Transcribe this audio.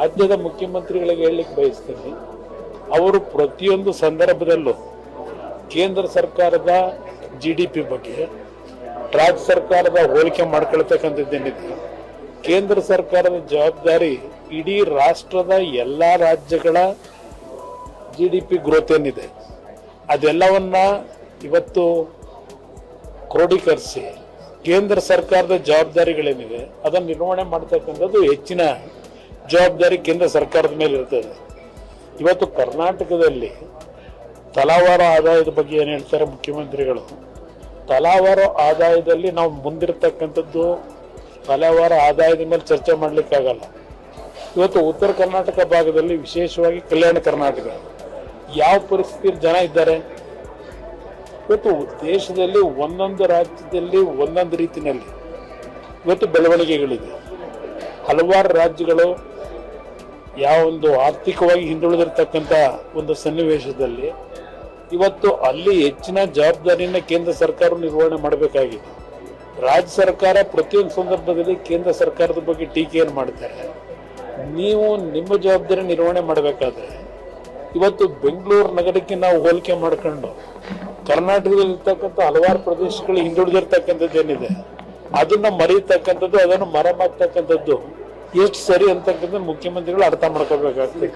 ರಾಜ್ಯದ ಮುಖ್ಯಮಂತ್ರಿಗಳಿಗೆ ಹೇಳಲಿಕ್ಕೆ ಬಯಸ್ತೀನಿ, ಅವರು ಪ್ರತಿಯೊಂದು ಸಂದರ್ಭದಲ್ಲೂ ಕೇಂದ್ರ ಸರ್ಕಾರದ GDP ಬಗ್ಗೆ ರಾಜ್ಯ ಸರ್ಕಾರದ ಹೋಲಿಕೆ ಮಾಡ್ಕೊಳ್ತಕ್ಕಂಥದ್ದೇನಿದೆ, ಕೇಂದ್ರ ಸರ್ಕಾರದ ಜವಾಬ್ದಾರಿ ಇಡೀ ರಾಷ್ಟ್ರದ ಎಲ್ಲ ರಾಜ್ಯಗಳ GDP ಗ್ರೋತ್ ಏನಿದೆ ಅದೆಲ್ಲವನ್ನ ಇವತ್ತು ಕ್ರೋಢೀಕರಿಸಿ ಕೇಂದ್ರ ಸರ್ಕಾರದ ಜವಾಬ್ದಾರಿಗಳೇನಿದೆ ಅದನ್ನು ನಿರ್ವಹಣೆ ಮಾಡ್ತಕ್ಕಂಥದ್ದು ಹೆಚ್ಚಿನ ಜವಾಬ್ದಾರಿ ಕೇಂದ್ರ ಸರ್ಕಾರದ ಮೇಲೆ ಇರ್ತದೆ. ಇವತ್ತು ಕರ್ನಾಟಕದಲ್ಲಿ ತಲಾವಾರು ಆದಾಯದ ಬಗ್ಗೆ ಏನು ಹೇಳ್ತಾರೆ ಮುಖ್ಯಮಂತ್ರಿಗಳು, ತಲಾವಾರು ಆದಾಯದಲ್ಲಿ ನಾವು ಮುಂದಿರ್ತಕ್ಕಂಥದ್ದು ತಲಾವಾರು ಆದಾಯದ ಮೇಲೆ ಚರ್ಚೆ ಮಾಡಲಿಕ್ಕಾಗಲ್ಲ. ಇವತ್ತು ಉತ್ತರ ಕರ್ನಾಟಕ ಭಾಗದಲ್ಲಿ ವಿಶೇಷವಾಗಿ ಕಲ್ಯಾಣ ಕರ್ನಾಟಕ ಯಾವ ಪರಿಸ್ಥಿತಿಯಲ್ಲಿ ಜನ ಇದ್ದಾರೆ, ಇವತ್ತು ದೇಶದಲ್ಲಿ ಒಂದೊಂದು ರಾಜ್ಯದಲ್ಲಿ ಒಂದೊಂದು ರೀತಿಯಲ್ಲಿ ಇವತ್ತು ಬೆಳವಣಿಗೆಗಳಿದೆ. ಹಲವಾರು ರಾಜ್ಯಗಳು ಯಾವ ಒಂದು ಆರ್ಥಿಕವಾಗಿ ಹಿಂದುಳಿದಿರ್ತಕ್ಕಂಥ ಒಂದು ಸನ್ನಿವೇಶದಲ್ಲಿ ಇವತ್ತು ಅಲ್ಲಿ ಹೆಚ್ಚಿನ ಜವಾಬ್ದಾರಿಯನ್ನು ಕೇಂದ್ರ ಸರ್ಕಾರ ನಿರ್ವಹಣೆ ಮಾಡಬೇಕಾಗಿದೆ. ರಾಜ್ಯ ಸರ್ಕಾರ ಪ್ರತಿಯೊಂದು ಸಂದರ್ಭದಲ್ಲಿ ಕೇಂದ್ರ ಸರ್ಕಾರದ ಬಗ್ಗೆ ಟೀಕೆಯನ್ನು ಮಾಡ್ತಾರೆ. ನೀವು ನಿಮ್ಮ ಜವಾಬ್ದಾರಿ ನಿರ್ವಹಣೆ ಮಾಡಬೇಕಾದ್ರೆ ಇವತ್ತು ಬೆಂಗಳೂರು ನಗರಕ್ಕೆ ನಾವು ಹೋಲಿಕೆ ಮಾಡ್ಕೊಂಡು ಕರ್ನಾಟಕದಲ್ಲಿ ಇರ್ತಕ್ಕಂಥ ಹಲವಾರು ಪ್ರದೇಶಗಳು ಹಿಂದುಳಿದಿರ್ತಕ್ಕಂಥದ್ದು ಏನಿದೆ ಅದನ್ನ ಮರೀತಕ್ಕಂಥದ್ದು, ಅದನ್ನು ಮರೆಮಾಕ್ತಕ್ಕಂಥದ್ದು ಎಷ್ಟು ಸರಿ ಅಂತಕ್ಕಂಥ ಮುಖ್ಯಮಂತ್ರಿಗಳು ಅರ್ಥ ಮಾಡ್ಕೋಬೇಕಾಗ್ತದೆ.